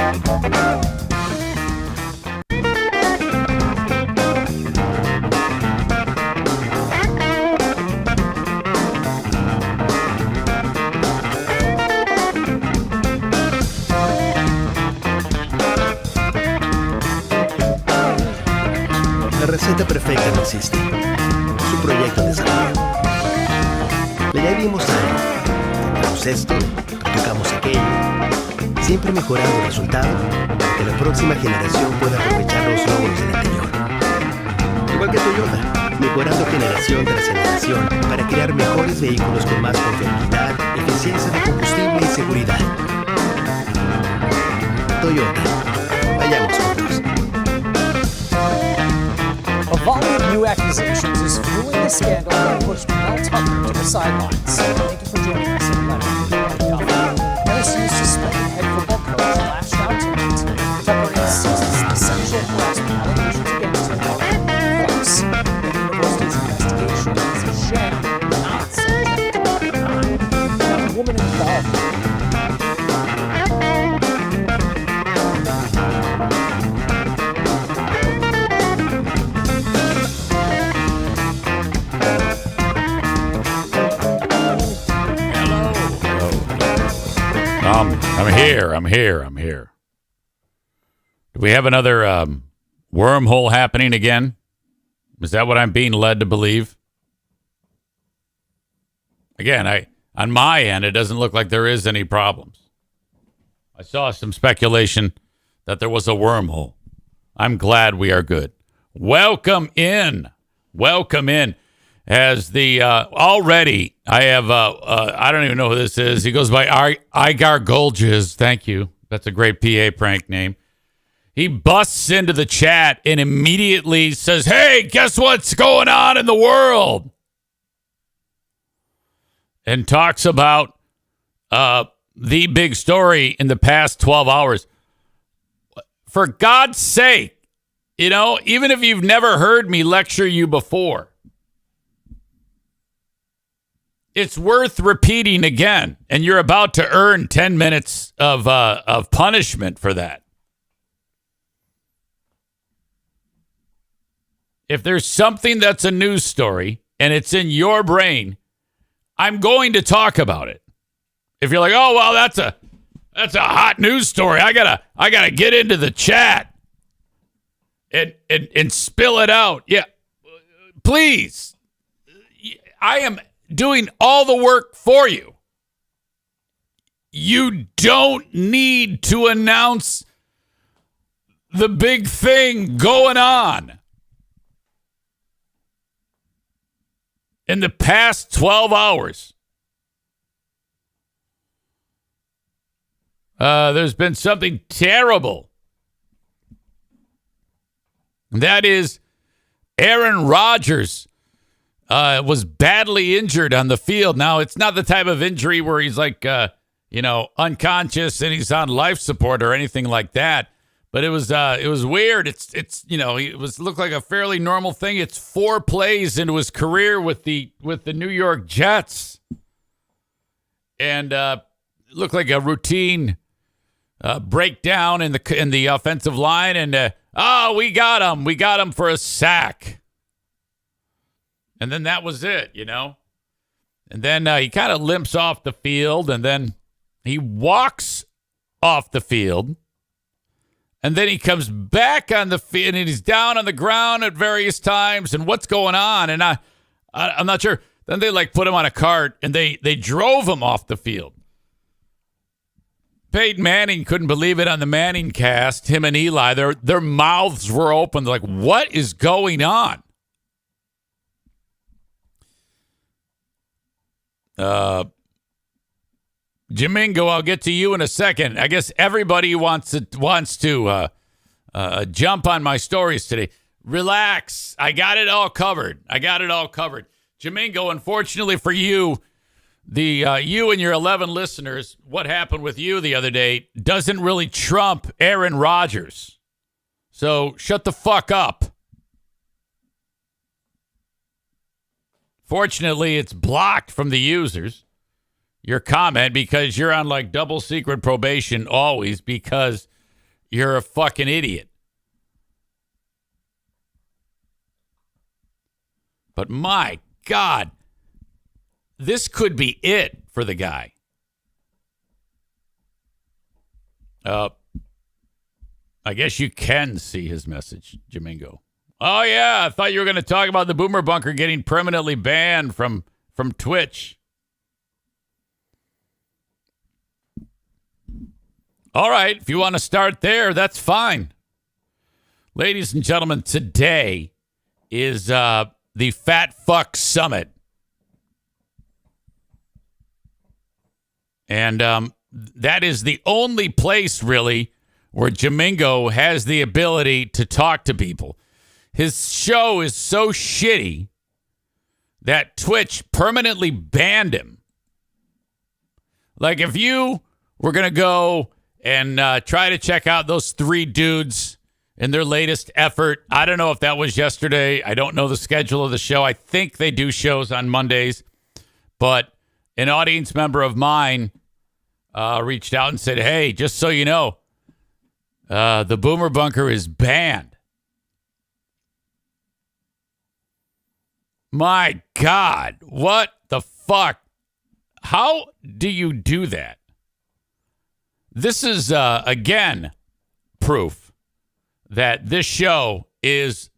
La receta perfecta no existe. Es un proyecto de desarrollo. Le añadimos algo. Tocamos esto, tocamos aquello. Siempre mejorando el resultado para que la próxima generación pueda aprovechar los logros del anterior. Igual que Toyota, mejorando generación tras generación para crear mejores vehículos con más confiabilidad, eficiencia de combustible y seguridad. Toyota. Vayamos juntos. A volley of new accusations is fueling the scandal that pushed Mel Tucker to the sidelines. Thank you for joining us at 11. LSU's suspended head football coach lashed out tonight. Tucker insists the sexual harassment allegations against him are false. The university's investigation is a sham, not subject to crime. Now, the woman involved. I'm here. Do we have another wormhole happening again? Is that what I'm being led to believe? Again, on my end, it doesn't look like there is any problems. I saw some speculation that there was a wormhole. I'm glad we are good. Welcome in. As the already, I have I don't even know who this is. He goes by Igar Golges. Thank you. That's a great PA prank name. He busts into the chat and immediately says, "Hey, guess what's going on in the world?" And talks about the big story in the past 12 hours. For God's sake, even if you've never heard me lecture you before, it's worth repeating again, and you're about to earn 10 minutes of punishment for that. If there's something that's a news story and it's in your brain, I'm going to talk about it. If you're like, "Oh, well, that's a hot news story. I gotta get into the chat and spill it out." Yeah, please. I am doing all the work for you. You don't need to announce the big thing going on. In the past 12 hours, there's been something terrible. That is Aaron Rodgers was badly injured on the field. Now, it's not the type of injury where he's like, unconscious and he's on life support or anything like that. But it was weird. It looked like a fairly normal thing. It's 4 plays into his career with the New York Jets, and it looked like a routine breakdown in the offensive line. And we got him for a sack. And then that was it, And then he kind of limps off the field, and then he walks off the field. And then he comes back on the field, and he's down on the ground at various times. And what's going on? And I'm not sure. Then they put him on a cart, and they drove him off the field. Peyton Manning couldn't believe it on the Manning cast. Him and Eli, their mouths were open. They're like, what is going on? Jamingo, I'll get to you in a second. I guess everybody wants to jump on my stories today. Relax. I got it all covered. Jamingo, unfortunately for you, you and your 11 listeners, what happened with you the other day doesn't really trump Aaron Rodgers. So shut the fuck up. Fortunately, it's blocked from the users, your comment, because you're on double secret probation always, because you're a fucking idiot. But my God, this could be it for the guy. I guess you can see his message, Jamingo. Oh, yeah, I thought you were going to talk about the Boomer Bunker getting permanently banned from Twitch. All right, if you want to start there, that's fine. Ladies and gentlemen, today is the Fat Fuck Summit. And that is the only place, really, where Jamingo has the ability to talk to people. His show is so shitty that Twitch permanently banned him. Like, if you were going to go and try to check out those three dudes in their latest effort, I don't know if that was yesterday. I don't know the schedule of the show. I think they do shows on Mondays. But an audience member of mine reached out and said, hey, just so you know, the Boomer Bunker is banned. My God, what the fuck? How do you do that? This is, again, proof that this show is,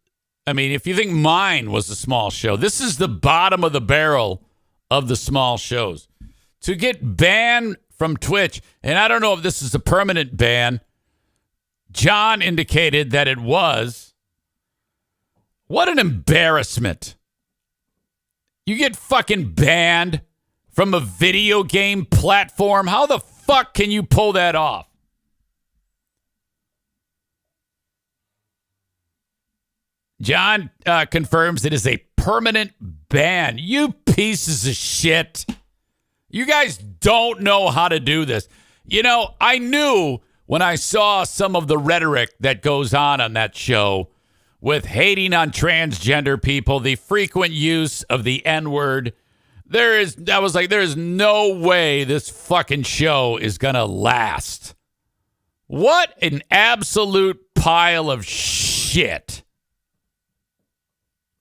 I mean, if you think mine was a small show, this is the bottom of the barrel of the small shows. To get banned from Twitch, and I don't know if this is a permanent ban. John indicated that it was. What an embarrassment. You get fucking banned from a video game platform. How the fuck can you pull that off? John confirms it is a permanent ban. You pieces of shit. You guys don't know how to do this. You know, I knew when I saw some of the rhetoric that goes on that show with hating on transgender people, the frequent use of the N-word, I was like, there is no way this fucking show is going to last. What an absolute pile of shit.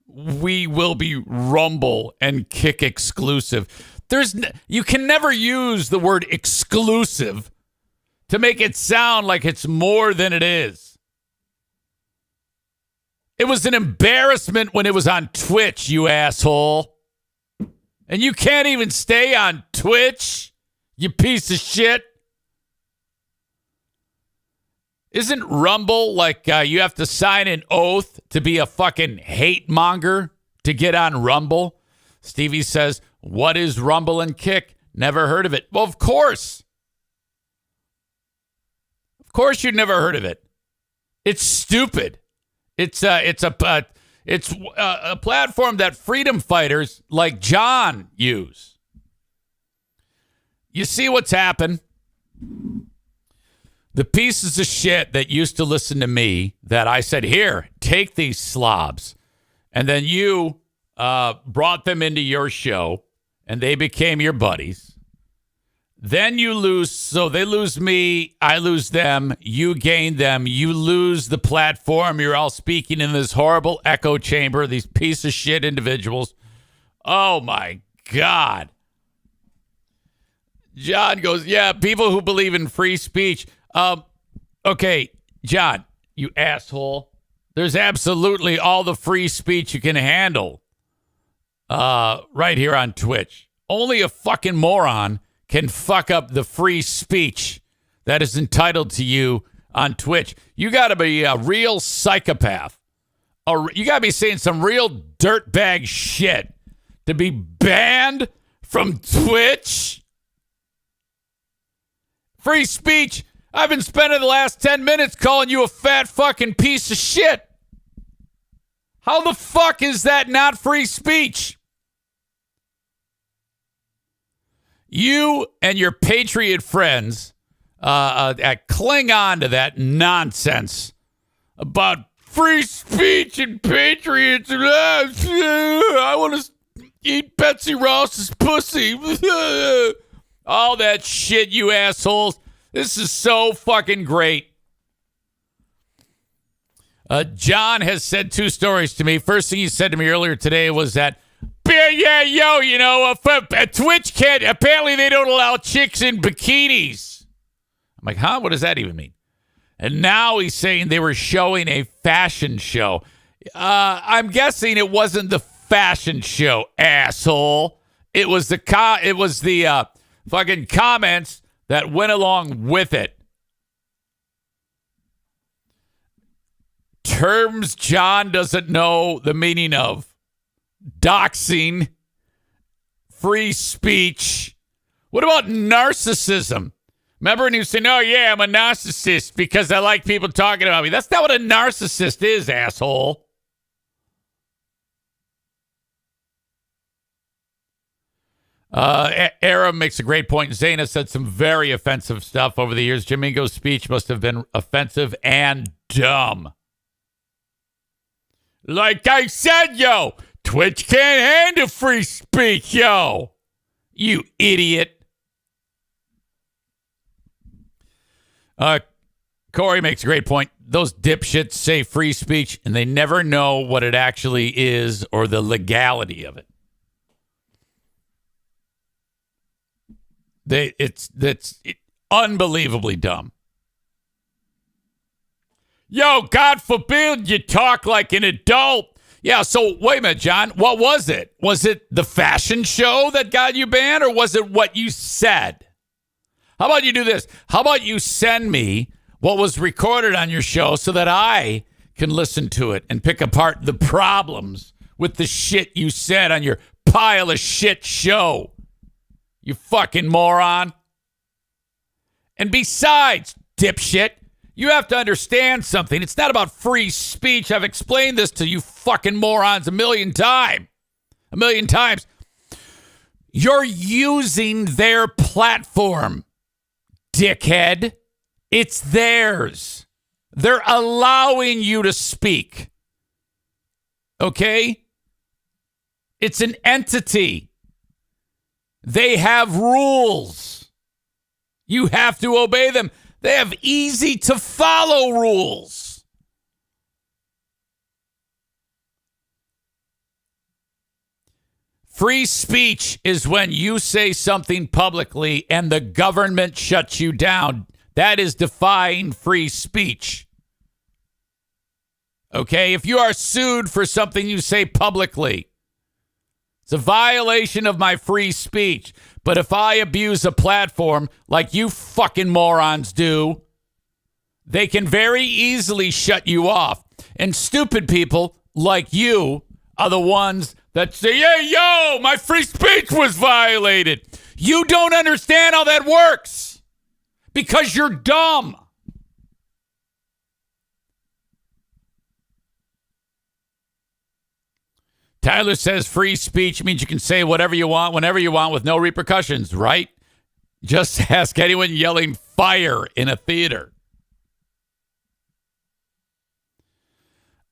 We will be Rumble and Kick exclusive. You can never use the word exclusive to make it sound like it's more than it is. It was an embarrassment when it was on Twitch, you asshole. And you can't even stay on Twitch, you piece of shit. Isn't Rumble like you have to sign an oath to be a fucking hate monger to get on Rumble? Stevie says, what is Rumble and Kick? Never heard of it. Well, of course. Of course you've never heard of it. It's stupid. It's a platform that freedom fighters like John use. You see what's happened? The pieces of shit that used to listen to me that I said, here, take these slobs. And then you brought them into your show and they became your buddies. Then you lose. So they lose me. I lose them. You gain them. You lose the platform. You're all speaking in this horrible echo chamber. These piece of shit individuals. Oh, my God. John goes, yeah, people who believe in free speech. Okay, John, you asshole. There's absolutely all the free speech you can handle right here on Twitch. Only a fucking moron can fuck up the free speech that is entitled to you on Twitch. You got to be a real psychopath. You got to be saying some real dirtbag shit to be banned from Twitch. Free speech. I've been spending the last 10 minutes calling you a fat fucking piece of shit. How the fuck is that not free speech? You and your patriot friends cling on to that nonsense about free speech and patriots. And, I want to eat Betsy Ross's pussy. All that shit, you assholes. This is so fucking great. John has said 2 stories to me. First thing he said to me earlier today was that, Twitch can't, apparently they don't allow chicks in bikinis. I'm like, huh? What does that even mean? And now he's saying they were showing a fashion show. I'm guessing it wasn't the fashion show, asshole. It was the fucking comments that went along with it. Terms John doesn't know the meaning of. Doxing. Free speech. What about narcissism? Remember when you say, oh, yeah, I'm a narcissist because I like people talking about me. That's not what a narcissist is, asshole. Era makes a great point. Zane has said some very offensive stuff over the years. Jamingo's speech must have been offensive and dumb. Like I said, yo, Twitch can't handle free speech, yo. You idiot. Corey makes a great point. Those dipshits say free speech, and they never know what it actually is or the legality of it. It's unbelievably dumb. Yo, God forbid you talk like an adult. Yeah, so wait a minute, John. What was it? Was it the fashion show that got you banned, or was it what you said? How about you do this? How about you send me what was recorded on your show so that I can listen to it and pick apart the problems with the shit you said on your pile of shit show? You fucking moron. And besides, dipshit, you have to understand something. It's not about free speech. I've explained this to you fucking morons a million times. You're using their platform, dickhead. It's theirs. They're allowing you to speak. Okay? It's an entity. They have rules. You have to obey them. They have easy to follow rules. Free speech is when you say something publicly and the government shuts you down. That is defying free speech. Okay? If you are sued for something you say publicly, it's a violation of my free speech. But if I abuse a platform like you fucking morons do, they can very easily shut you off. And stupid people like you are the ones that say, hey, yo, my free speech was violated. You don't understand how that works because you're dumb. Tyler says free speech means you can say whatever you want, whenever you want, with no repercussions, right? Just ask anyone yelling fire in a theater.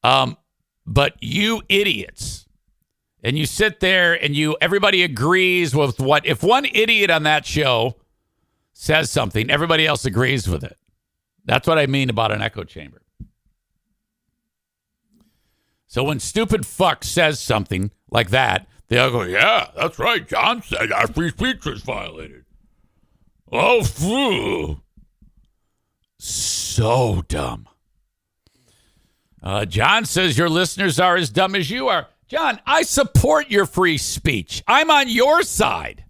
But you idiots, and you sit there and everybody agrees with what, if one idiot on that show says something, everybody else agrees with it. That's what I mean about an echo chamber. So when stupid fuck says something like that, they all go, yeah, that's right. John said our free speech was violated. Oh, phew. So dumb. John says your listeners are as dumb as you are. John, I support your free speech. I'm on your side.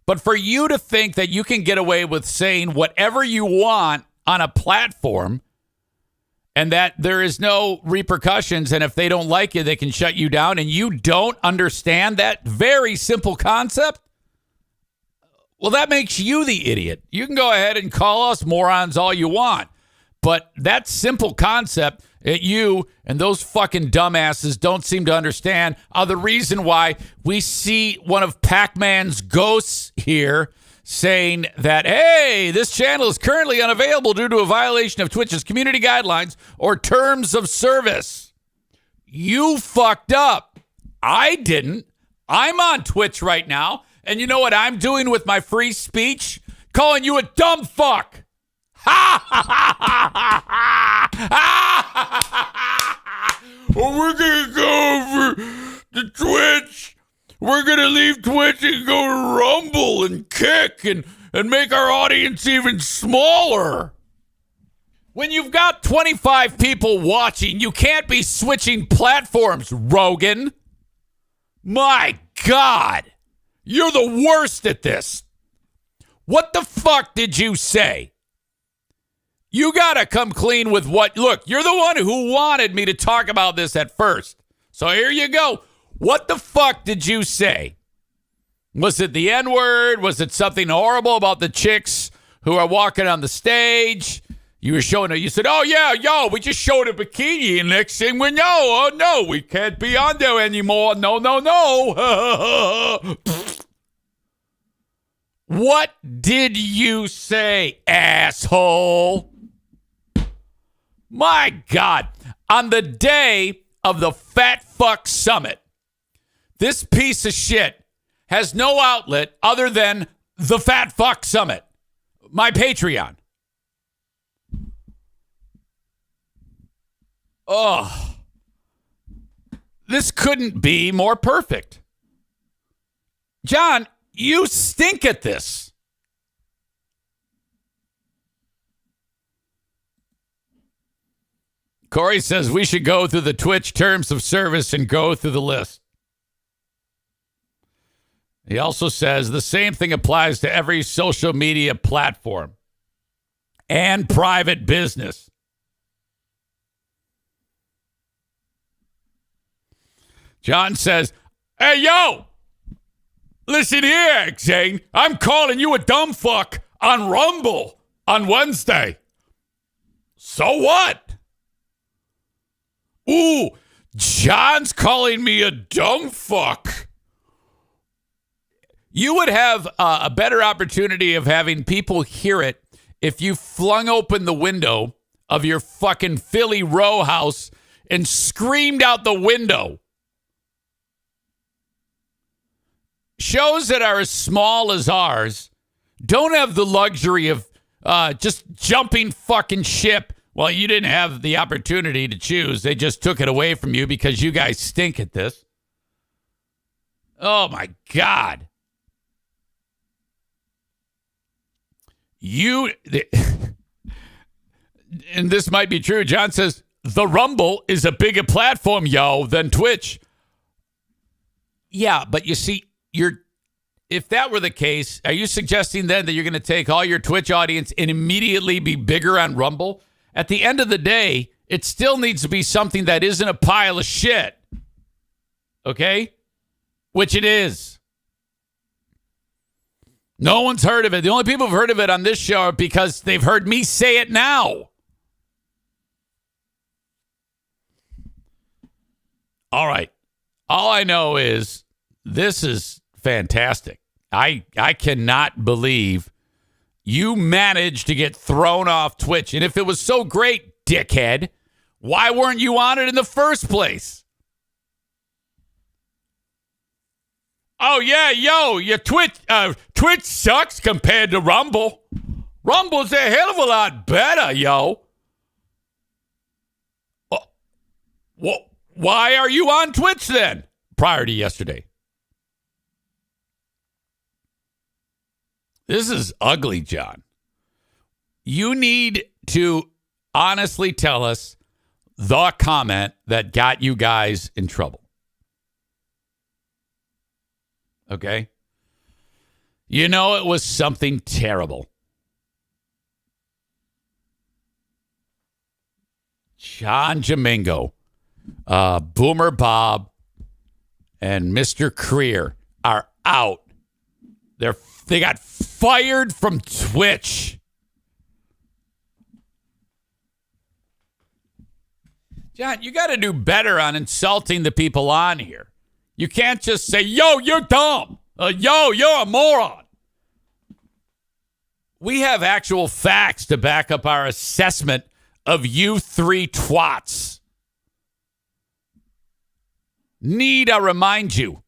But for you to think that you can get away with saying whatever you want on a platform and that there is no repercussions, and if they don't like you, they can shut you down, and you don't understand that very simple concept, well, that makes you the idiot. You can go ahead and call us morons all you want, but that simple concept that you and those fucking dumbasses don't seem to understand are the reason why we see one of Pac-Man's ghosts here saying that, hey, this channel is currently unavailable due to a violation of Twitch's community guidelines or terms of service. You fucked up. I didn't. I'm on Twitch right now, and you know what I'm doing with my free speech? Calling you a dumb fuck. Ha ha ha ha ha ha ha ha ha. to go to Rumble and Kick and make our audience even smaller. When you've got 25 people watching, you can't be switching platforms, Rogan. My God, you're the worst at this. What the fuck did you say? You got to come clean with what. Look, you're the one who wanted me to talk about this at first. So here you go. What the fuck did you say? Was it the N-word? Was it something horrible about the chicks who are walking on the stage? You were showing it. You said, oh, yeah, yo, we just showed a bikini. And next thing we know, oh, no, we can't be on there anymore. No, no, no. What did you say, asshole? My God. On the day of the Fat Fuck Summit, this piece of shit has no outlet other than the Fat Fuck Summit, my Patreon. Oh, this couldn't be more perfect. John, you stink at this. Corey says we should go through the Twitch terms of service and go through the list. He also says the same thing applies to every social media platform and private business. John says, hey, yo, listen here, Zane. I'm calling you a dumb fuck on Rumble on Wednesday. So what? Ooh, John's calling me a dumb fuck. You would have a better opportunity of having people hear it if you flung open the window of your fucking Philly row house and screamed out the window. Shows that are as small as ours don't have the luxury of just jumping fucking ship. Well, you didn't have the opportunity to choose. They just took it away from you because you guys stink at this. Oh, my God. And this might be true. John says, the Rumble is a bigger platform, yo, than Twitch. Yeah, but you see, if that were the case, are you suggesting then that you're going to take all your Twitch audience and immediately be bigger on Rumble? At the end of the day, it still needs to be something that isn't a pile of shit. Okay? Which it is. No one's heard of it. The only people who've heard of it on this show are because they've heard me say it now. All right. All I know is this is fantastic. I cannot believe you managed to get thrown off Twitch. And if it was so great, dickhead, why weren't you on it in the first place? Oh, yeah, yo, your Twitch sucks compared to Rumble. Rumble's a hell of a lot better, yo. Why are you on Twitch then, prior to yesterday? This is ugly, John. You need to honestly tell us the comment that got you guys in trouble. Okay? You know it was something terrible. John Jamingo, Boomer Bob, and Mr. Creer are out. They got fired from Twitch. John, you got to do better on insulting the people on here. You can't just say, yo, you're dumb. Yo, you're a moron. We have actual facts to back up our assessment of you three twats. Need I remind you,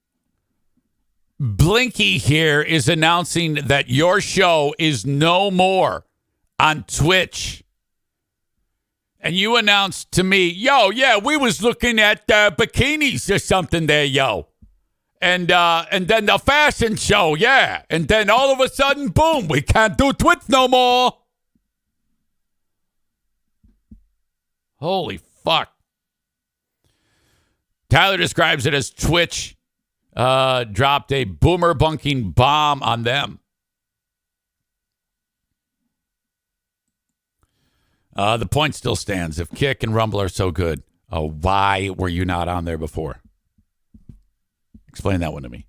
Blinky here is announcing that your show is no more on Twitch. And you announced to me, yo, yeah, we was looking at bikinis or something there, yo. And then the fashion show, yeah. And then all of a sudden, boom, we can't do Twitch no more. Holy fuck. Tyler describes it as Twitch dropped a boomer bunking bomb on them. The point still stands. If Kick and Rumble are so good, why were you not on there before? Explain that one to me.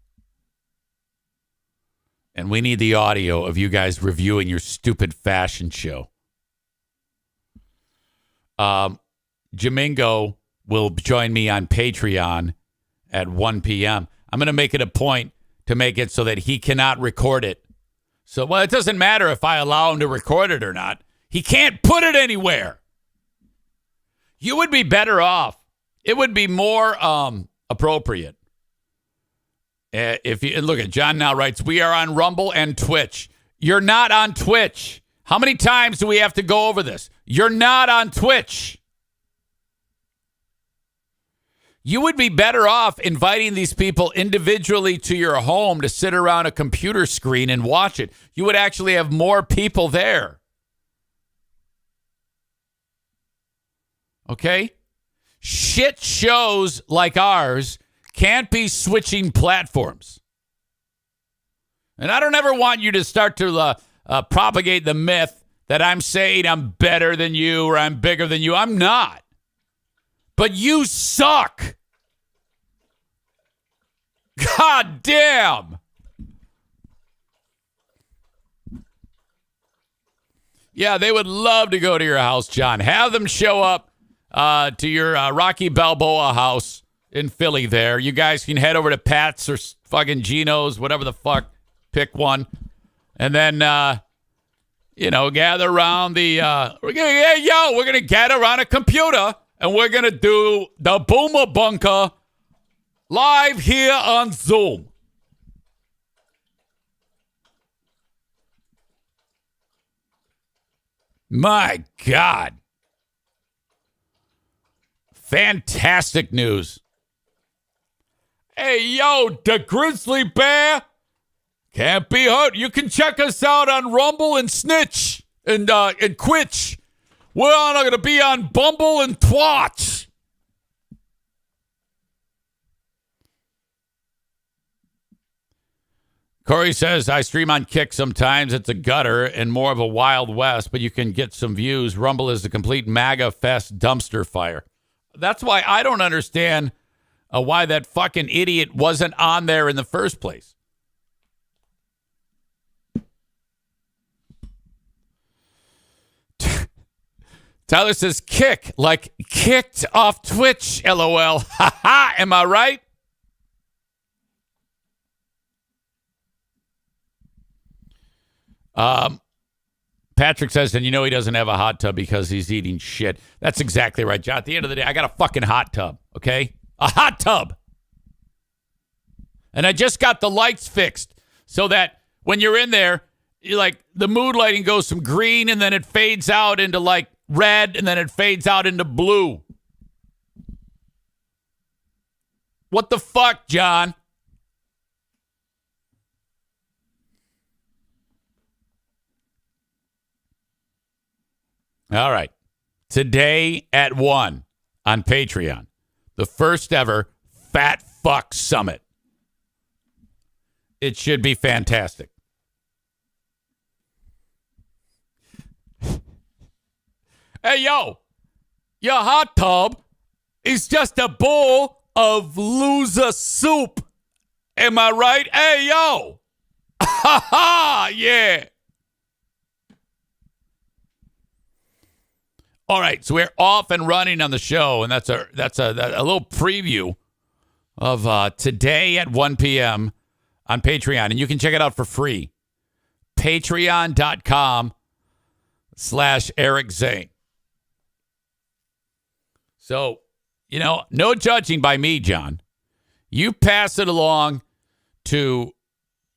And we need the audio of you guys reviewing your stupid fashion show. Jamingo will join me on Patreon at 1 p.m. I'm going to make it a point to make it so that he cannot record it. So, well, it doesn't matter if I allow him to record it or not. He can't put it anywhere. You would be better off. It would be more appropriate. If you look at John now writes, we are on Rumble and Twitch. You're not on Twitch. How many times do we have to go over this? You're not on Twitch. You would be better off inviting these people individually to your home to sit around a computer screen and watch it. You would actually have more people there. Okay? Shit shows like ours can't be switching platforms. And I don't ever want you to start to propagate the myth that I'm saying I'm better than you or I'm bigger than you. I'm not. But you suck. God damn. Yeah, they would love to go to your house, John. Have them show up to your Rocky Balboa house in Philly there. You guys can head over to Pat's or fucking Gino's, whatever the fuck. Pick one. And then, gather around the... we're going to gather around a computer and we're going to do the Boomer Bunker live here on Zoom. My God. Fantastic news. Hey, yo, the Grizzly Bear can't be hurt. You can check us out on Rumble and Snitch and Quitch. We're not going to be on Bumble and Twatch. Corey says, I stream on Kick sometimes. It's a gutter and more of a Wild West, but you can get some views. Rumble is a complete MAGA fest dumpster fire. That's why I don't understand why that fucking idiot wasn't on there in the first place. Tyler says, Kick, like kicked off Twitch, LOL. Ha ha, am I right? Patrick says, and he doesn't have a hot tub because he's eating shit. That's exactly right, John. At the end of the day, I got a fucking hot tub, okay? A hot tub. And I just got the lights fixed so that when you're in there, the mood lighting goes from green and then it fades out into red and then it fades out into blue. What the fuck, John? All right. Today at 1 on Patreon, the first ever Fat Fuck Summit. It should be fantastic. Hey, yo, your hot tub is just a bowl of loser soup. Am I right? Hey, yo. Ha ha, yeah. All right, so we're off and running on the show, and that's a little preview of today at 1 p.m. on Patreon, and you can check it out for free. Patreon.com/Eric Zane. So, no judging by me, John. You pass it along to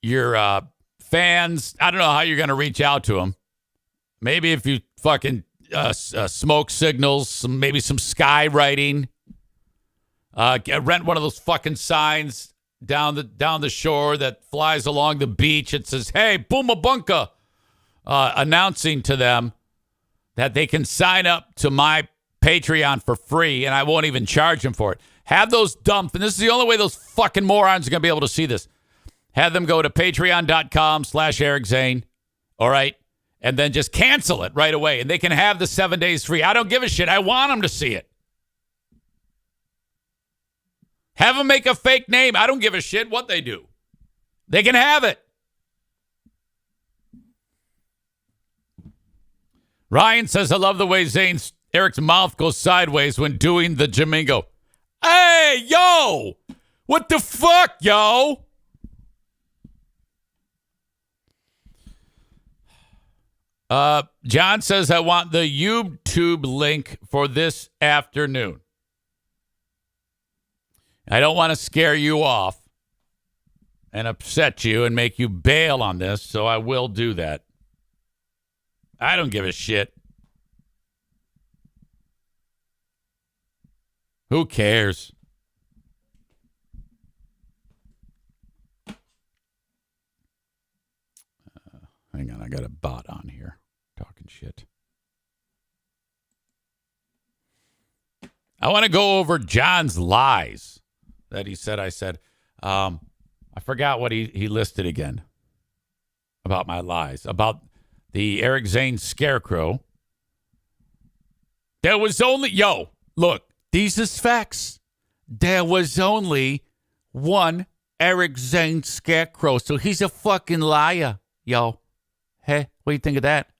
your fans. I don't know how you're going to reach out to them. Maybe if you fucking smoke signals, maybe some skywriting. Rent one of those fucking signs down the shore that flies along the beach. It says, "Hey, Booma Bunka," announcing to them that they can sign up to my Patreon for free, and I won't even charge them for it. Have those dumped, and this is the only way those fucking morons are going to be able to see this. Have them go to patreon.com/Eric Zane, all right? And then just cancel it right away, and they can have the 7 days free. I don't give a shit. I want them to see it. Have them make a fake name. I don't give a shit what they do. They can have it. Ryan says, "I love the way Eric's mouth goes sideways when doing the Jamingo." Hey, yo! What the fuck, yo? John says, "I want the YouTube link for this afternoon." I don't want to scare you off and upset you and make you bail on this, so I will do that. I don't give a shit. Who cares? Hang on, I got a bot on here talking shit. I want to go over John's lies that he said. I said, I forgot what he listed again about my lies, about the Eric Zane scarecrow. There was only, look, these is facts. There was only one Eric Zane scarecrow, so he's a fucking liar, yo. Hey, what do you think of that?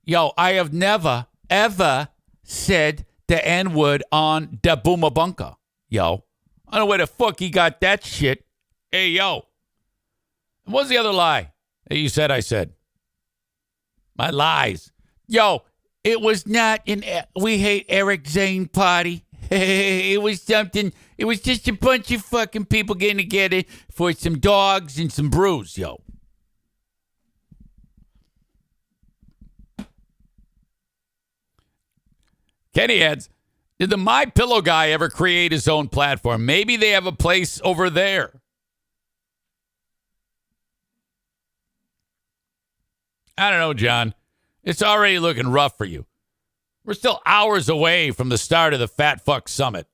Yo, I have never, ever said the N-word on the Booma Bunka, yo. I don't know where the fuck he got that shit. Hey, yo. And what's the other lie that you said I said? My lies. Yo, it was not an We Hate Eric Zane party. It was something. It was just a bunch of fucking people getting together for some dogs and some brews, yo. Kenny adds, did the My Pillow guy ever create his own platform? Maybe they have a place over there. I don't know, John. It's already looking rough for you. We're still hours away from the start of the Fat Fuck Summit.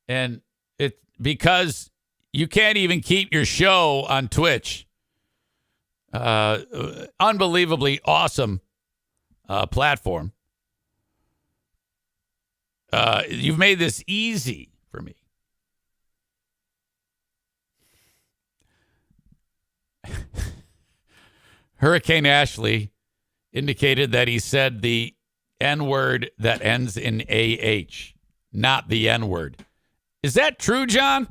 And it's because you can't even keep your show on Twitch. Unbelievably awesome platform. You've made this easy for me. Hurricane Ashley indicated that he said the N-word that ends in AH, not the N-word. Is that true, John?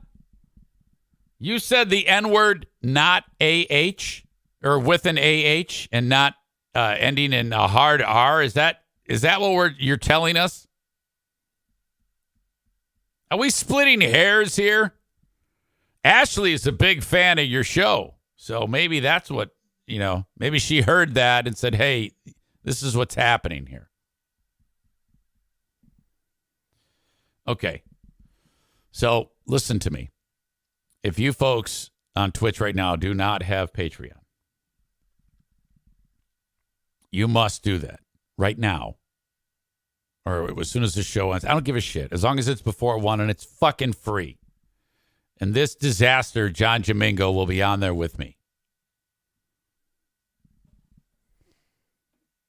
You said the N-word, not AH, or with an AH, and not ending in a hard R? Is that what you're telling us? Are we splitting hairs here? Ashley is a big fan of your show, so maybe that's what, maybe she heard that and said, hey, this is what's happening here. Okay, so listen to me. If you folks on Twitch right now do not have Patreon, you must do that right now. Or as soon as the show ends. I don't give a shit. As long as it's before 1 and it's fucking free. And this disaster, John Jamingo, will be on there with me.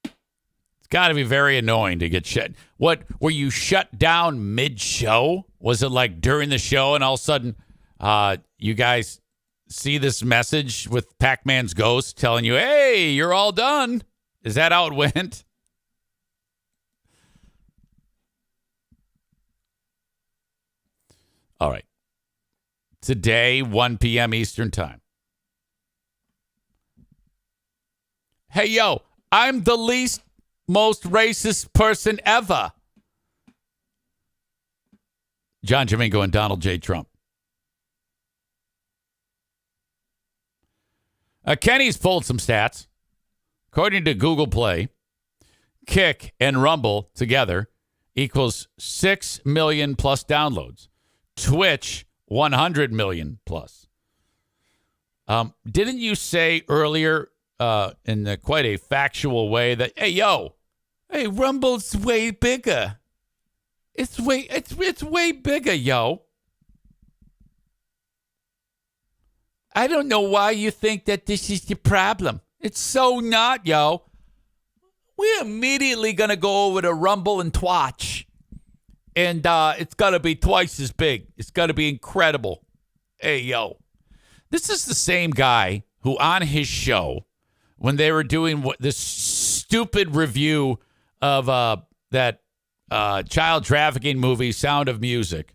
It's got to be very annoying to get shut. What, were you shut down mid-show? Was it like during the show and all of a sudden you guys see this message with Pac-Man's ghost telling you, hey, you're all done? Is that how it went? All right. Today, 1 p.m. Eastern Time. Hey, yo, I'm the least most racist person ever. John Jamingo and Donald J. Trump. Kenny's pulled some stats. According to Google Play, Kick and Rumble together equals 6 million plus downloads. Twitch, 100 million plus. Didn't you say earlier in quite a factual way that, hey, Rumble's way bigger. It's way bigger, yo. I don't know why you think that this is the problem. It's so not, yo. We're immediately going to go over to Rumble and Twatch. And it's going to be twice as big. It's going to be incredible. Hey, yo. This is the same guy who on his show, when they were doing this stupid review of that child trafficking movie, Sound of Music,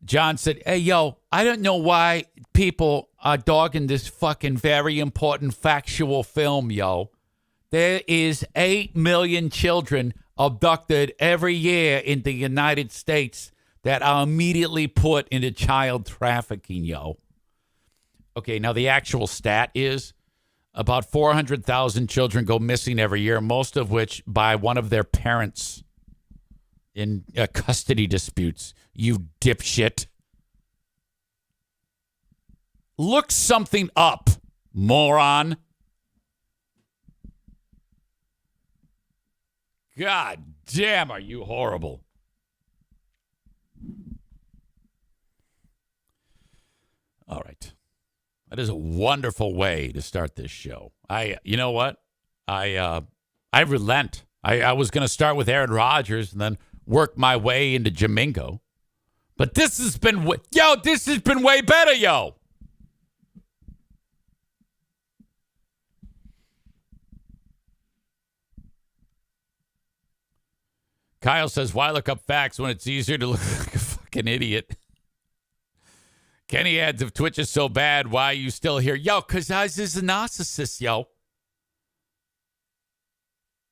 John said, hey, yo, I don't know why people are dogging this fucking very important factual film, yo. There is 8 million children abducted every year in the United States that are immediately put into child trafficking, yo. Okay, now the actual stat is about 400,000 children go missing every year, most of which by one of their parents in custody disputes. You dipshit. Look something up, moron. God damn, are you horrible. All right. That is a wonderful way to start this show. You know what? I relent. I was going to start with Aaron Rodgers and then work my way into Jamingo. But this has been way better, yo. Kyle says, why look up facts when it's easier to look like a fucking idiot? Kenny adds, if Twitch is so bad, why are you still here? Yo, because I was a narcissist, yo.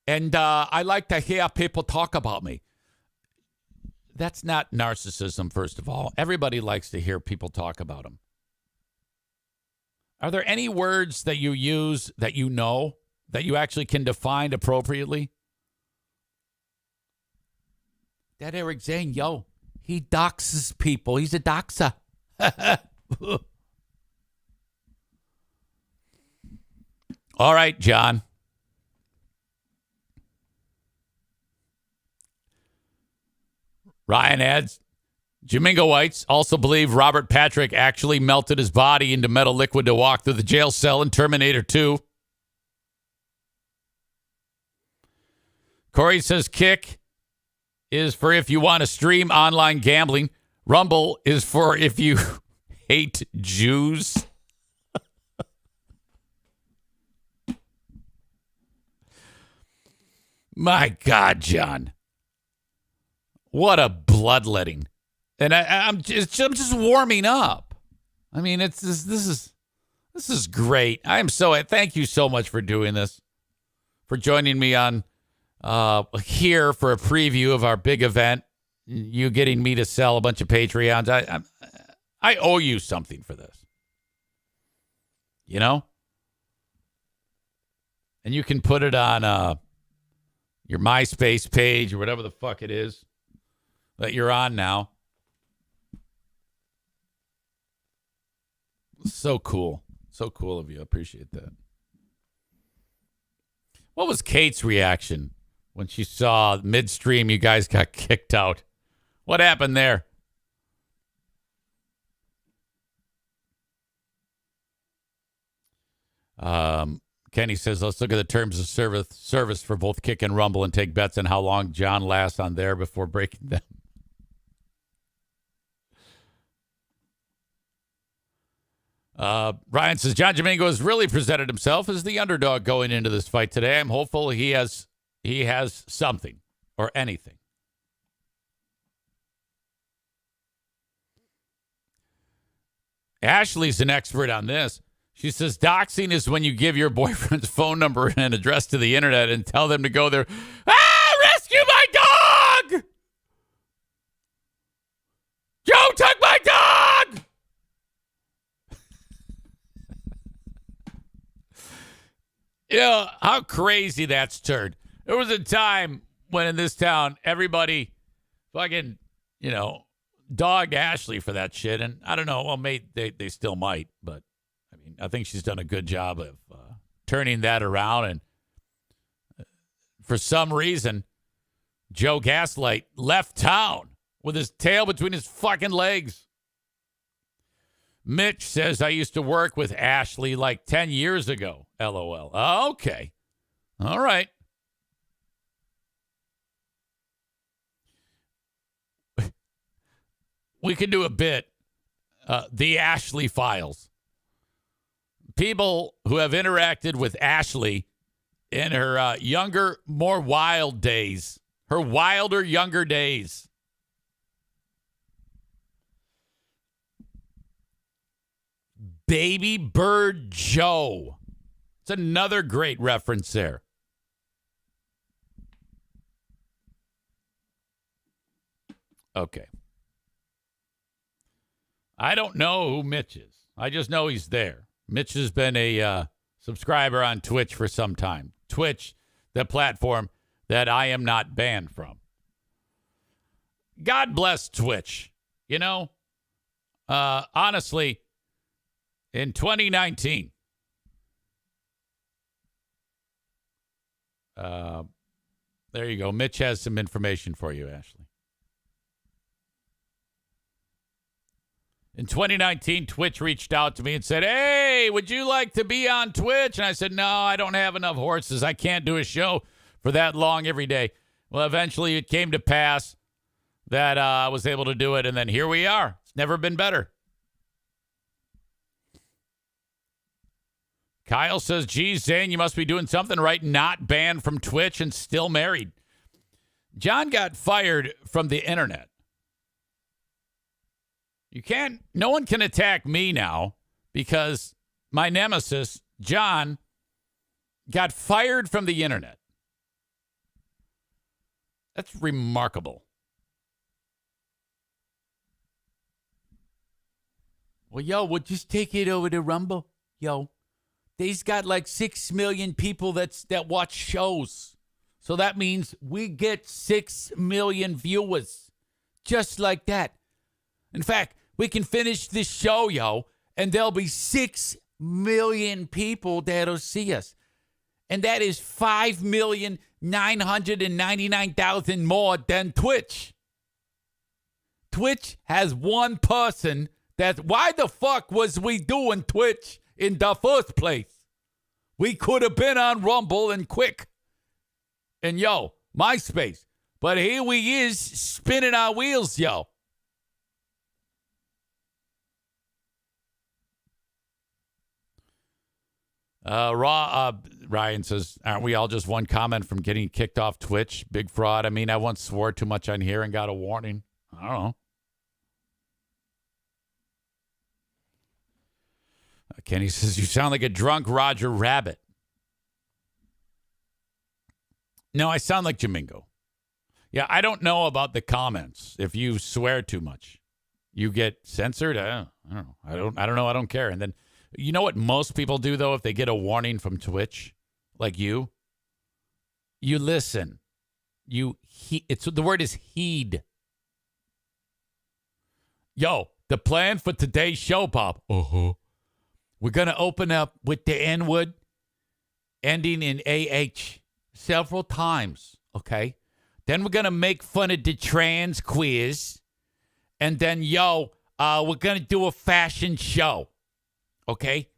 And I like to hear people talk about me. That's not narcissism, first of all. Everybody likes to hear people talk about them. Are there any words that you use that you know, that you actually can define appropriately? That Eric Zane, yo, he doxes people. He's a doxer. All right, John. Ryan adds, Jamingo Whites also believe Robert Patrick actually melted his body into metal liquid to walk through the jail cell in Terminator 2. Corey says Kick is for if you want to stream online gambling. Rumble is for if you hate Jews. My God, John. What a bloodletting. And I'm just warming up. I mean, this is great. Thank you so much for doing this, for joining me on here for a preview of our big event. You getting me to sell a bunch of Patreons. I owe you something for this. You know? And you can put it on your MySpace page or whatever the fuck it is that you're on now. So cool. So cool of you. I appreciate that. What was Kate's reaction when she saw midstream you guys got kicked out? What happened there? Kenny says, let's look at the terms of service for both Kick and Rumble and take bets on how long John lasts on there before breaking them. Ryan says, John Jamingo has really presented himself as the underdog going into this fight today. I'm hopeful he has something or anything. Ashley's an expert on this. She says, doxing is when you give your boyfriend's phone number and address to the internet and tell them to go there. Rescue my dog! Joe took my dog! You know, how crazy that's turned. There was a time when in this town, everybody fucking, dogged Ashley for that shit, and I don't know. Well, they still might, but I mean, I think she's done a good job of turning that around. And for some reason, Joe Gaslight left town with his tail between his fucking legs. Mitch says, I used to work with Ashley like 10 years ago. LOL. Okay. All right. We could do a bit. The Ashley Files. People who have interacted with Ashley in her younger, more wild days. Her wilder, younger days. Baby Bird Joe. It's another great reference there. Okay. I don't know who Mitch is. I just know he's there. Mitch has been a subscriber on Twitch for some time. Twitch, the platform that I am not banned from. God bless Twitch. You know, honestly, in 2019, there you go. Mitch has some information for you, Ashley. In 2019, Twitch reached out to me and said, hey, would you like to be on Twitch? And I said, no, I don't have enough horses. I can't do a show for that long every day. Well, eventually it came to pass that I was able to do it, and then here we are. It's never been better. Kyle says, geez, Zane, you must be doing something right, not banned from Twitch and still married. John got fired from the internet. No one can attack me now because my nemesis, John, got fired from the internet. That's remarkable. Well, yo, we'll just take it over to Rumble. Yo, they's got like 6 million people that watch shows. So that means we get 6 million viewers. Just like that. In fact, we can finish this show, yo, and there'll be 6 million people that'll see us. And that is 5,999,000 more than Twitch. Twitch has one person why the fuck was we doing Twitch in the first place? We could have been on Rumble and quick. And yo, MySpace. But here we is spinning our wheels, yo. Ryan says, aren't we all just one comment from getting kicked off Twitch? Big fraud. I mean, I once swore too much on here and got a warning. I don't know. Kenny says, you sound like a drunk Roger Rabbit. No, I sound like Jamingo. Yeah, I don't know about the comments. If you swear too much, you get censored. I don't know. I don't know. I don't care. And then, you know what most people do, though, if they get a warning from Twitch, like you listen. The word is heed. Yo, the plan for today's show, Bob. We're going to open up with the N-word ending in AH several times, okay? Then we're going to make fun of the trans quiz. And then, we're going to do a fashion show. Okay,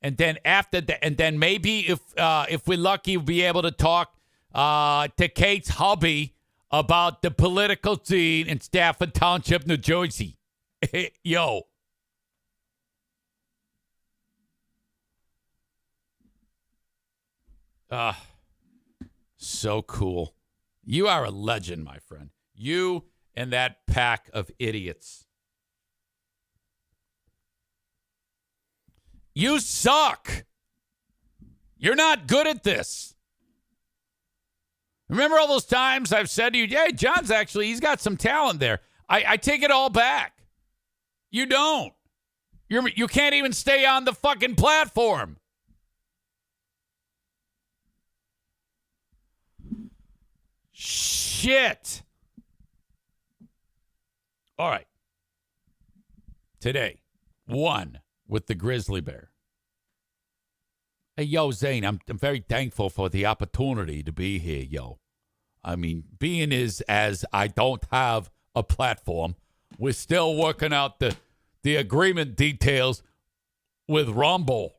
and then after that, and then maybe if we're lucky, we'll be able to talk to Kate's hubby about the political scene in Stafford Township, New Jersey. Yo, so cool. You are a legend, my friend. You and that pack of idiots. You suck. You're not good at this. Remember all those times I've said to you, hey, John's he's got some talent there. I take it all back. You don't. You can't even stay on the fucking platform. Shit. All right. Today, one with the grizzly bear. Hey, yo, Zane, I'm very thankful for the opportunity to be here, yo. I mean, being is as I don't have a platform, we're still working out the agreement details with Rumble.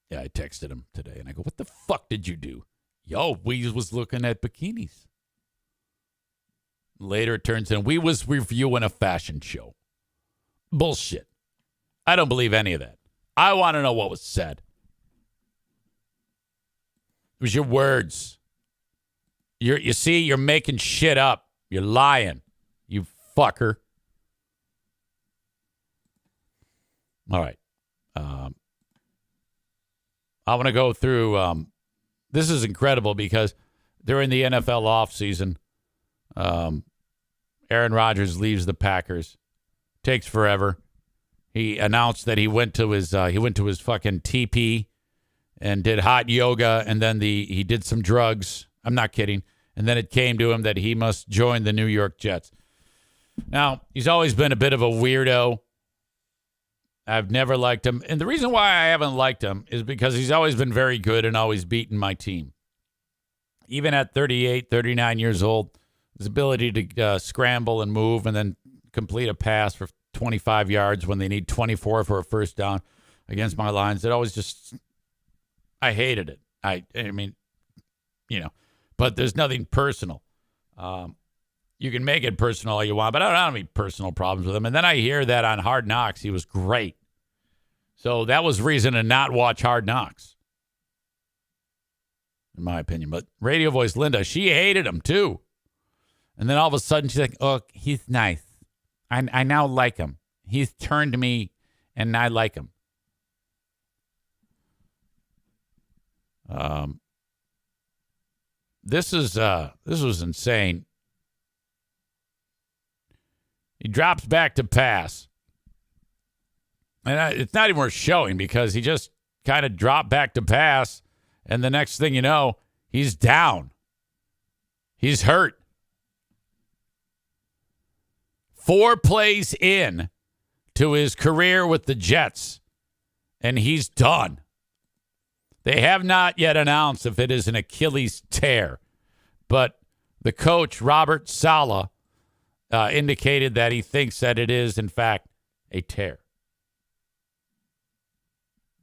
Yeah, I texted him today, and I go, what the fuck did you do? Yo, we was looking at bikinis. Later, it turns in we was reviewing a fashion show. Bullshit. I don't believe any of that. I want to know what was said. It was your words. You see, you're making shit up. You're lying. You fucker. All right. I want to go through. This is incredible because during the NFL offseason, Aaron Rodgers leaves the Packers. Takes forever. He announced that he went to his fucking TP and did hot yoga, and then he did some drugs. I'm not kidding. And then it came to him that he must join the New York Jets. Now, he's always been a bit of a weirdo. I've never liked him. And the reason why I haven't liked him is because he's always been very good and always beaten my team. Even at 38, 39 years old, his ability to scramble and move and then complete a pass for 25 yards when they need 24 for a first down against my Lions, it always just, I hated it. I mean, but there's nothing personal. You can make it personal all you want, but I don't have any personal problems with him. And then I hear that on Hard Knocks, he was great. So that was reason to not watch Hard Knocks, in my opinion. But radio voice Linda, she hated him too. And then all of a sudden she's like, oh, he's nice. I now like him. He's turned to me and I like him. This was insane. He drops back to pass. And it's not even worth showing because he just kind of dropped back to pass. And the next thing you know, he's down. He's hurt. 4 plays in to his career with the Jets, and he's done. They have not yet announced if it is an Achilles tear, but the coach, Robert Saleh, indicated that he thinks that it is, in fact, a tear.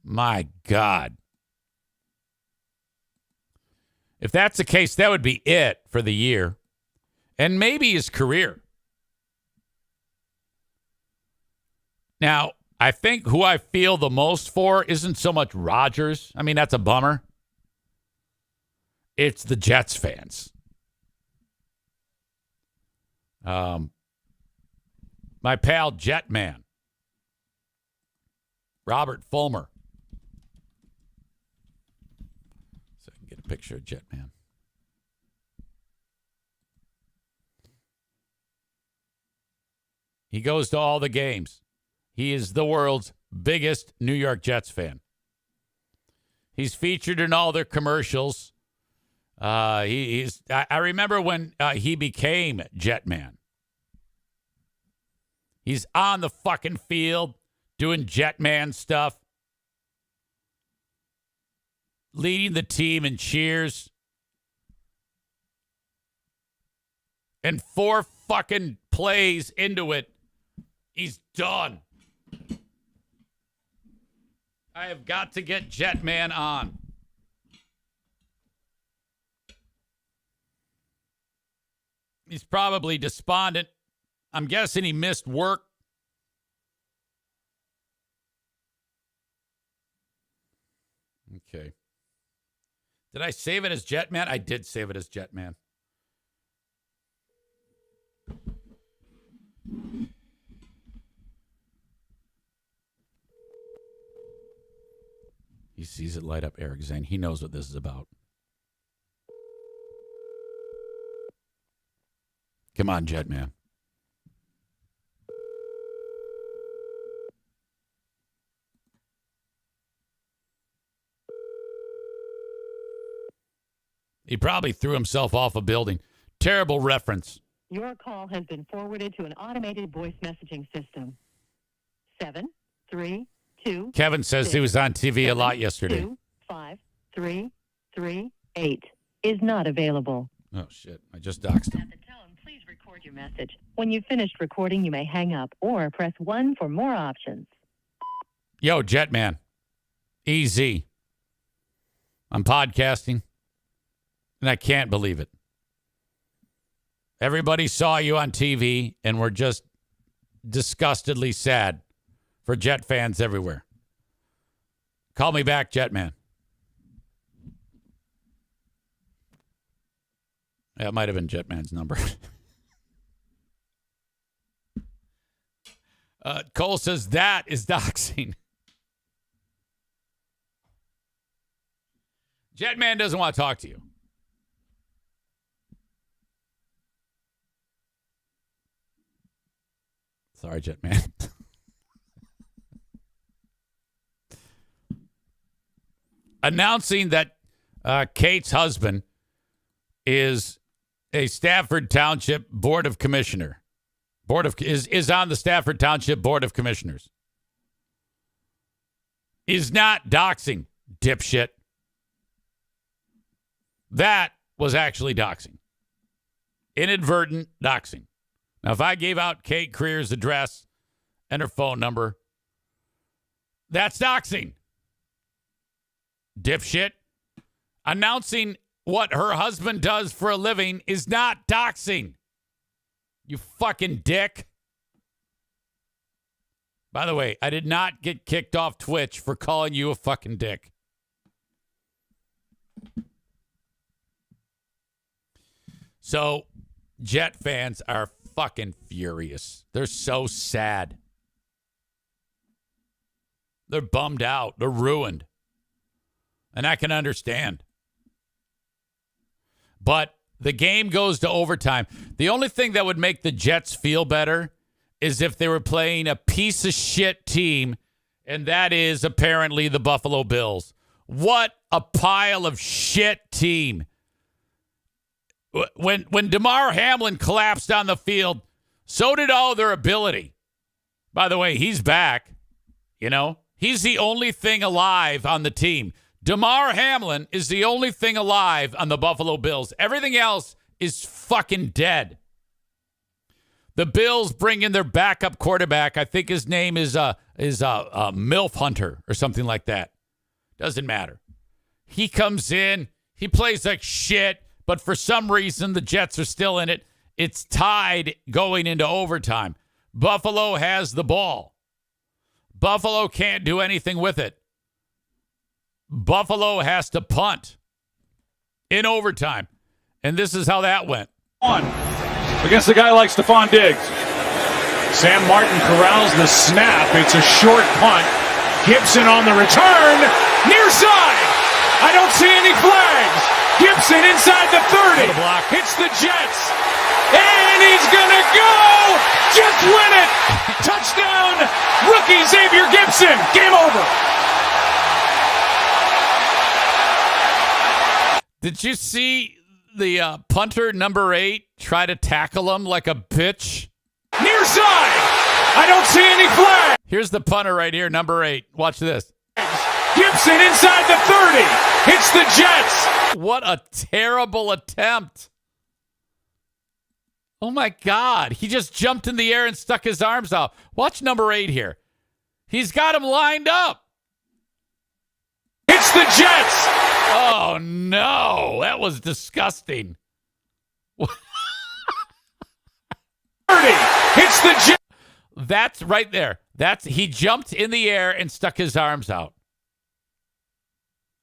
My God. If that's the case, that would be it for the year and maybe his career. Now, I think who I feel the most for isn't so much Rodgers. I mean, that's a bummer. It's the Jets fans. My pal Jetman, Robert Fulmer. So I can get a picture of Jetman. He goes to all the games. He is the world's biggest New York Jets fan. He's featured in all their commercials. I remember when he became Jetman. He's on the fucking field doing Jetman stuff, leading the team in cheers. And 4 fucking plays into it, he's done. I have got to get Jetman on. He's probably despondent. I'm guessing he missed work. Okay. Did I save it as Jetman? I did save it as Jetman. He sees it light up Eric Zane. He knows what this is about. Come on, Jetman. He probably threw himself off a building. Terrible reference. Your call has been forwarded to an automated voice messaging system. 732. Kevin says he was on TV a lot yesterday. 25338 is not available. Oh, shit. I just doxed him. At the tone, please record your message. When you've finished recording, you may hang up or press 1 for more options. Yo, Jetman. Easy. I'm podcasting, and I can't believe it. Everybody saw you on TV, and we're just disgustedly sad for Jet fans everywhere. Call me back, Jetman. That might have been Jetman's number. Cole says that is doxing. Jetman doesn't want to talk to you. Sorry, Jetman. Announcing that Kate's husband is a Stafford Township Board of Commissioner. Is on the Stafford Township Board of Commissioners. Is not doxing, dipshit. That was actually doxing. Inadvertent doxing. Now, if I gave out Kate Creer's address and her phone number, that's doxing. Dipshit. Announcing what her husband does for a living is not doxing. You fucking dick. By the way, I did not get kicked off Twitch for calling you a fucking dick. So, Jet fans are fucking furious. They're so sad. They're bummed out. They're ruined. And I can understand. But the game goes to overtime. The only thing that would make the Jets feel better is if they were playing a piece of shit team, and that is apparently the Buffalo Bills. What a pile of shit team. When Damar Hamlin collapsed on the field, so did all their ability. By the way, he's back. You know, he's the only thing alive on the team. Damar Hamlin is the only thing alive on the Buffalo Bills. Everything else is fucking dead. The Bills bring in their backup quarterback. I think his name is Milf Hunter or something like that. Doesn't matter. He comes in. He plays like shit. But for some reason, the Jets are still in it. It's tied going into overtime. Buffalo has the ball. Buffalo can't do anything with it. Buffalo has to punt in overtime. And this is how that went. On against a guy like Stephon Diggs. Sam Martin corrals the snap. It's a short punt. Gibson on the return. Near side. I don't see any flags. Gibson inside the 30. Hits the Jets. And he's going to go. Jets win it. Touchdown. Rookie Xavier Gibson. Game over. Did you see the punter, number 8, try to tackle him like a bitch? Near side. I don't see any flag. Here's the punter right here, number 8. Watch this. Gibson inside the 30. Hits the Jets. What a terrible attempt. Oh, my God. He just jumped in the air and stuck his arms out. Watch number 8 here. He's got him lined up. Hits the Jets. Oh, no. That was disgusting. 30. Hits the Jets. That's right there. He jumped in the air and stuck his arms out.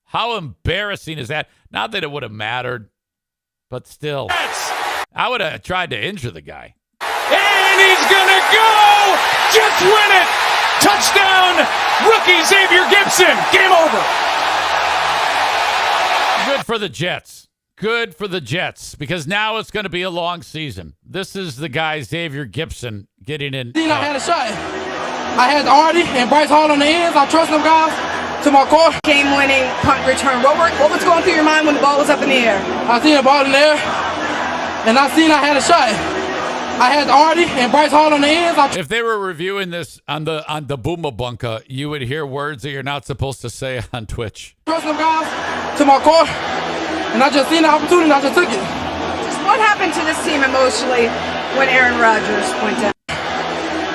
How embarrassing is that? Not that it would have mattered, but still. I would have tried to injure the guy. And he's going to go! Jets win it! Touchdown! Rookie Xavier Gibson! Game over! Good for the Jets. Good for the Jets, because now it's going to be a long season. This is the guy, Xavier Gibson, getting in. I had a shot. I had Artie and Bryce Hall on the ends. I trust them guys. to my car. Game-winning punt return. What was going through your mind when the ball was up in the air? I seen the ball in there, and I seen I had a shot. I had Artie and Bryce Hall on the ends. If they were reviewing this on the Booma Bunka, you would hear words that you're not supposed to say on Twitch. Trust them guys to my car, and I just seen the opportunity and I just took it. What happened to this team emotionally when Aaron Rodgers went down?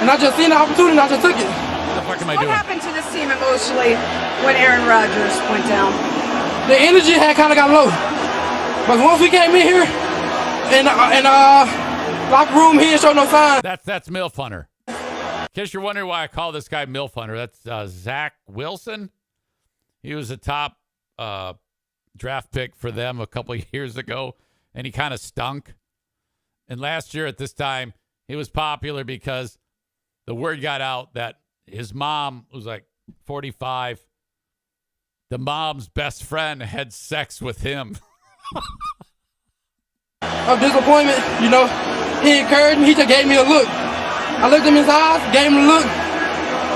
And I just seen the opportunity and I just took it. What the fuck am I What doing? happened to this team emotionally when Aaron Rodgers went down? The energy had kind of got low. But once we came in here, and locker room, he didn't show no sign. That's Milf Hunter. In case you're wondering why I call this guy Milf Hunter, that's Zach Wilson. He was a top draft pick for them a couple of years ago, and he kind of stunk. And last year at this time, he was popular because the word got out that his mom was like 45. The mom's best friend had sex with him. Of disappointment, you know. He encouraged me. He just gave me a look. I looked him in his eyes, gave him a look.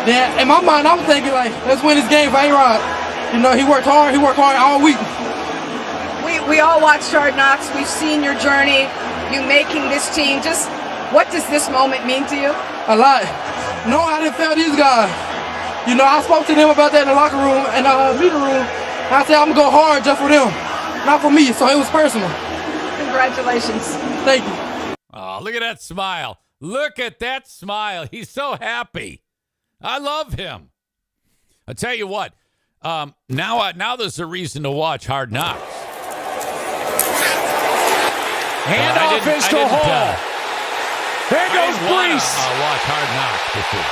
Then in my mind, I was thinking, like, let's win this game for A-Rod. You know, he worked hard all week. We all watched Hard Knocks. We've seen your journey, you making this team. Just what does this moment mean to you? A lot. No, I didn't fail these guys. You know, I spoke to them about that in the locker room and meeting room. And I said, I'm going to go hard just for them, not for me. So it was personal. Congratulations. Thank you. Oh, look at that smile. Look at that smile. He's so happy. I love him. I'll tell you what. Now there's a reason to watch Hard Knocks. Handoff is to Hall. There goes Brees. Watch Hard Knocks before.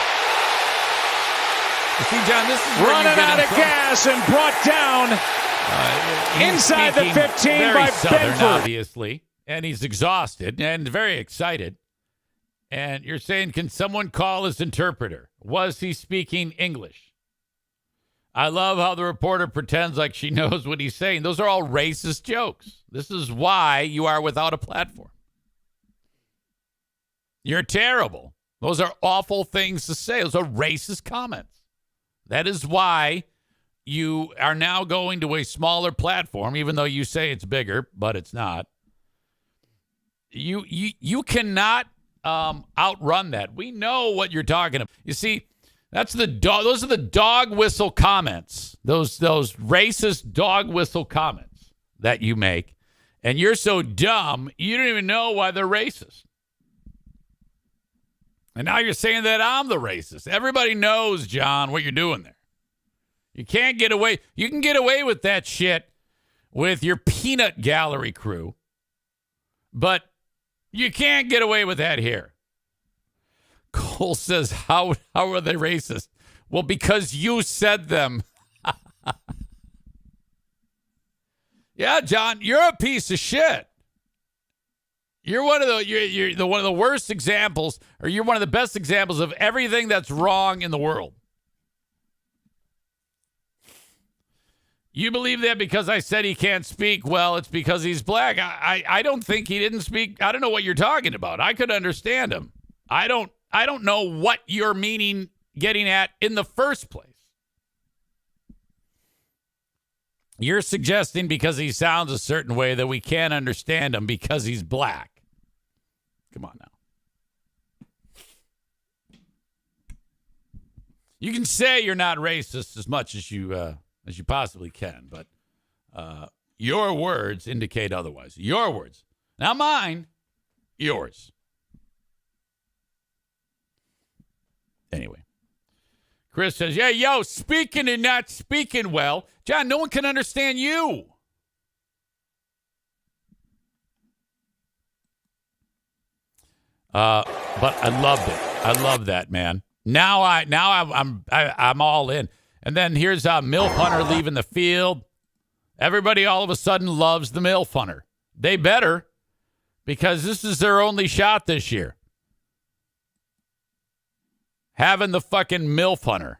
You see, John, this is Running out of gas and brought down inside the 15 very by Southern, Benford. obviously. And he's exhausted and very excited. And you're saying, can someone call his interpreter? Was he speaking English? I love how the reporter pretends like she knows what he's saying. Those are all racist jokes. This is why you are without a platform. You're terrible. Those are awful things to say. Those are racist comments. That is why you are now going to a smaller platform, even though you say it's bigger, but it's not. You cannot outrun that. We know what you're talking about. You see, those are the dog whistle comments. Those racist dog whistle comments that you make, and you're so dumb you don't even know why they're racist. And now you're saying that I'm the racist. Everybody knows, John, what you're doing there. You can't get away. You can get away with that shit with your peanut gallery crew, but you can't get away with that here. Cole says, how are they racist? Well, because you said them. Yeah, John, you're a piece of shit. You're one of the worst examples, or you're one of the best examples of everything that's wrong in the world. You believe that because I said he can't speak? Well, it's because he's black. I don't think he didn't speak. I don't know what you're talking about. I could understand him. I don't know what you're getting at in the first place. You're suggesting because he sounds a certain way that we can't understand him because he's black. Come on now. You can say you're not racist as much as you possibly can, but your words indicate otherwise. Your words. Not mine. Yours. Anyway. Chris says, yeah, speaking and not speaking well. John, no one can understand you. But I loved it. I love that, man. Now I'm all in. And then here's Milf Hunter leaving the field. Everybody all of a sudden loves the Milf Hunter. They better, because this is their only shot this year. Having the fucking Milf Hunter.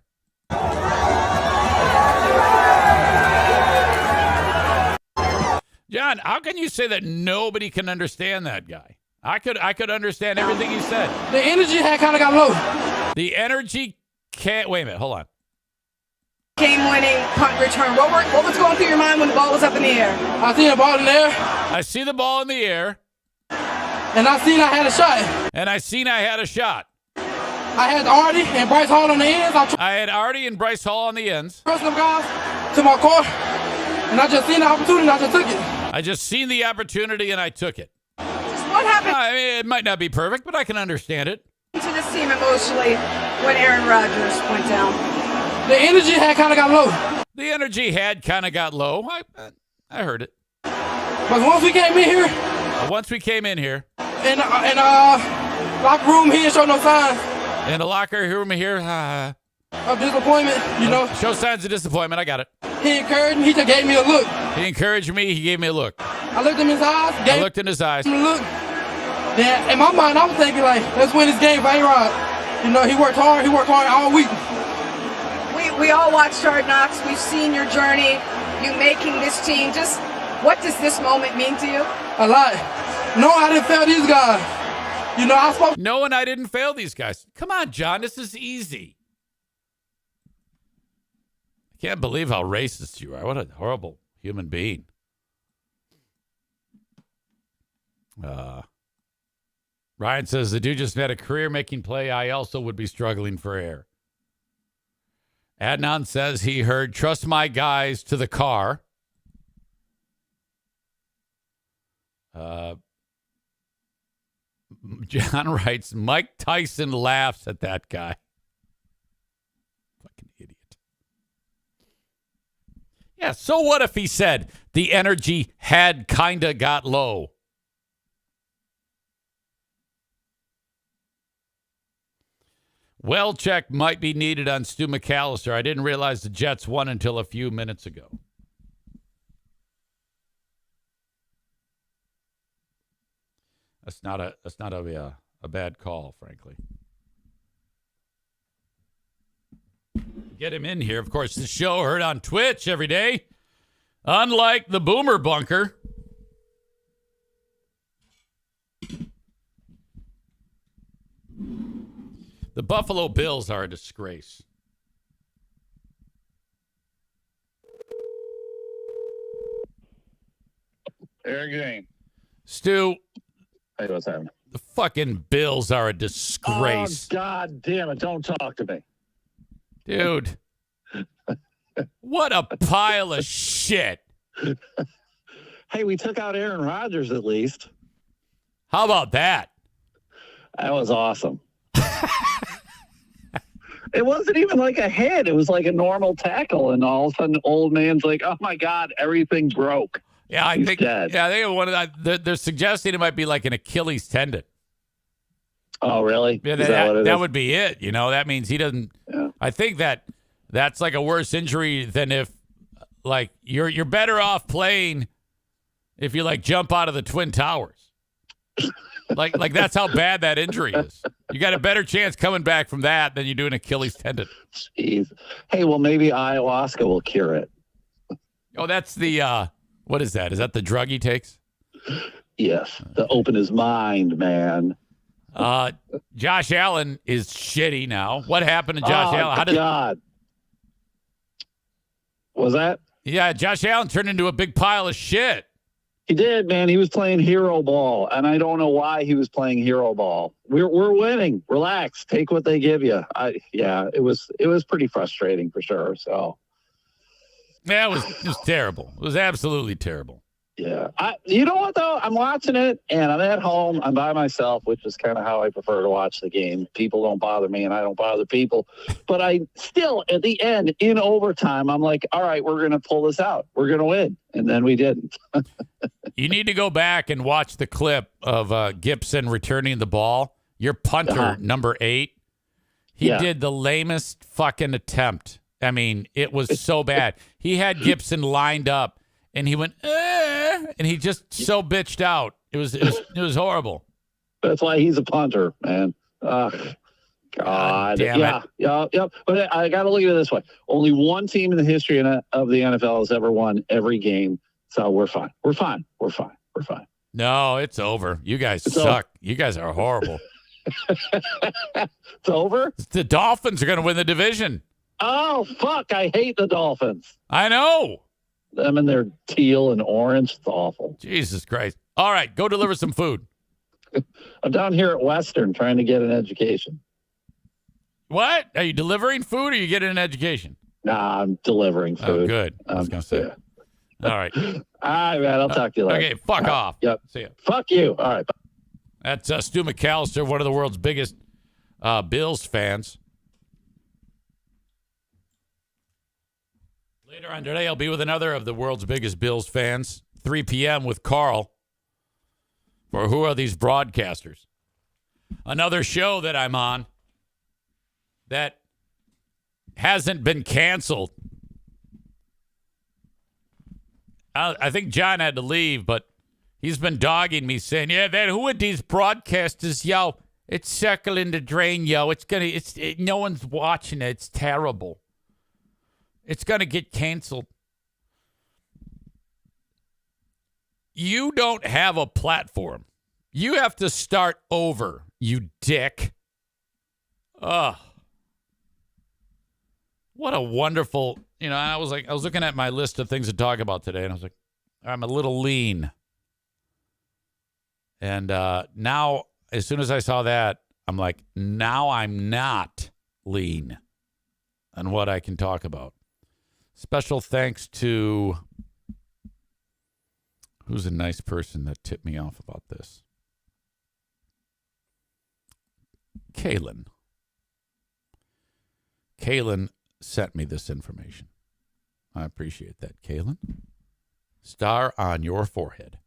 John, how can you say that nobody can understand that guy? I could understand everything he said. The energy had kind of got low. The energy can't. Wait a minute. Hold on. game-winning punt return. What was going through your mind when the ball was up in the air? I seen the ball in the air, I see the ball in the air, and I seen I had a shot. and I seen I had a shot. I had Artie and Bryce Hall on the ends. I had Artie and Bryce Hall on the ends. Pressing them guys to my court, and I just seen the opportunity and I just took it. I just seen the opportunity and I took it. What happened I mean, it might not be perfect, but I can understand it. to this team emotionally when Aaron Rodgers went down? The energy had kind of got low. The energy had kind of got low. I heard it. But once we came in here, Once we came in here, in locker room, he didn't show no signs in the locker room here, of disappointment, you know. show signs of disappointment. I got it. He encouraged me. He just gave me a look. He encouraged me. He gave me a look. I looked in his eyes, I gave looked in his eyes. him a look. Then in my mind, I was thinking, like, let's win this game for A-Rod. You know, he worked hard all week. We all watched Hard Knocks. We've seen your journey, you making this team. Just what does this moment mean to you? A lot. No, I didn't fail these guys. You know, I spoke. No, and I didn't fail these guys. Come on, John. This is easy. I can't believe how racist you are. What a horrible human being. Ryan says, the dude just had a career-making play. I also would be struggling for air. Adnan says he heard, trust my guys to the car. John writes, Mike Tyson laughs at that guy. Fucking idiot. Yeah, so what if he said the energy had kind of got low? Well check might be needed on Stu McAllister. I didn't realize the Jets won until a few minutes ago. That's not a bad call, frankly. Get him in here. Of course, the show heard on Twitch every day. Unlike the Boomer Bunker. The Buffalo Bills are a disgrace. Eric Jane. Stu, Hey, what's happening? the fucking Bills are a disgrace. Oh, God damn it. Don't talk to me. Dude. What a pile of shit. Hey, we took out Aaron Rodgers at least. How about that? That was awesome. It wasn't even like a hit. It was like a normal tackle, and all of a sudden, old man's like, "Oh my God, everything broke." Yeah, I He's think. dead. Yeah, I think one of they're suggesting it might be like an Achilles tendon. Oh, really? Yeah, Is that what it that is? would be it. You know, that means he doesn't. Yeah. I think that's like a worse injury than if, like, you're better off playing if you like jump out of the Twin Towers. like that's how bad that injury is. You got a better chance coming back from that than you do an Achilles tendon. Jeez. Hey, well, maybe ayahuasca will cure it. Oh, that's the what is that? Is that the drug he takes? Yes, to open his mind, man. Josh Allen is shitty now. What happened to Josh Oh, Allen? God. Was that? Yeah, Josh Allen turned into a big pile of shit. He did, man. He was playing hero ball, and I don't know why he was playing hero ball. We're winning. Relax. Take what they give you. It was pretty frustrating for sure. So Yeah, it was terrible. It was absolutely terrible. yeah, you know what though? I'm watching it, and I'm at home. I'm by myself, which is kind of how I prefer to watch the game. People don't bother me, and I don't bother people. But I still, at the end, in overtime, I'm like, all right, we're gonna pull this out. We're gonna win, and then we didn't. You need to go back and watch the clip of Gibson returning the ball. Your punter, number 8, he did the lamest fucking attempt. I mean, it was so bad. He had Gibson lined up, and he went, and he just so bitched out. It was horrible. That's why he's a punter, man. God damn it. Yeah. But I got to look at it this way. Only one team in the history of the NFL has ever won every game. So we're fine. We're fine. No, it's over. You guys suck. You guys are horrible. It's over? The Dolphins are going to win the division. Oh, fuck. I hate the Dolphins. I know. Them and their teal and orange. It's awful. Jesus Christ. All right, go deliver some food. I'm down here at Western trying to get an education. What? Are you delivering food or are you getting an education? Nah, I'm delivering food. Oh, good. I was going to say. Yeah. All right. All right, man. I'll talk to you later. Okay, fuck off. Yep. See ya. Fuck you. All right. Bye. That's Stu McAllister, one of the world's biggest Bills fans. Later on today, I'll be with another of the world's biggest Bills fans, 3 p.m. with Carl, for Who Are These Broadcasters? Another show that I'm on that hasn't been canceled. I think John had to leave, but he's been dogging me saying, yeah, man, who are these broadcasters? Yo, it's circling the drain, yo. No one's watching it. It's terrible. It's going to get canceled. You don't have a platform. You have to start over, you dick. Ugh. What a wonderful, I was looking at my list of things to talk about today, and I was like, I'm a little lean. And now, as soon as I saw that, I'm like, now I'm not lean on what I can talk about. Special thanks to, who's a nice person that tipped me off about this? Kaylin. Kaylin sent me this information. I appreciate that, Kaylin. Star on your forehead.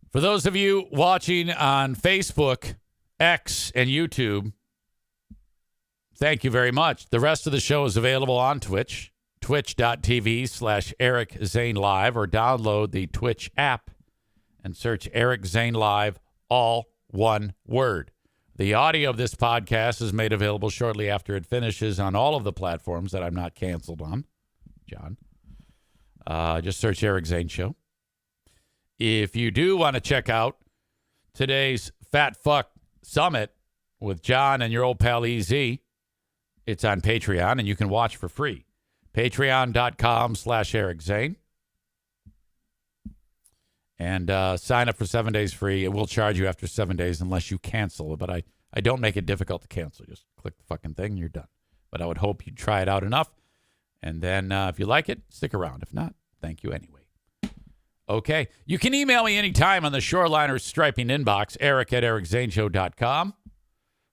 For those of you watching on Facebook, X, and YouTube, thank you very much. The rest of the show is available on Twitch, twitch.tv/Eric Zane Live, or download the Twitch app and search Eric Zane Live, all one word. The audio of this podcast is made available shortly after it finishes on all of the platforms that I'm not canceled on. John. Just search Eric Zane Show. If you do want to check out today's Fat Fuck Summit with John and your old pal EZ, it's on Patreon, and you can watch for free. Patreon.com/Eric Zane. And sign up for 7 days free. It will charge you after 7 days unless you cancel it. But I don't make it difficult to cancel. Just click the fucking thing and you're done. But I would hope you'd try it out enough. And then if you like it, stick around. If not, thank you anyway. Okay. You can email me anytime on the Shoreliner Striping inbox, eric@ericzaneshow.com.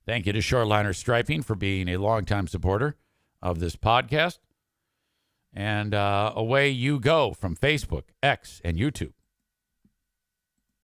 Thank you to Shoreliner Striping for being a longtime supporter of this podcast. And away you go from Facebook, X, and YouTube.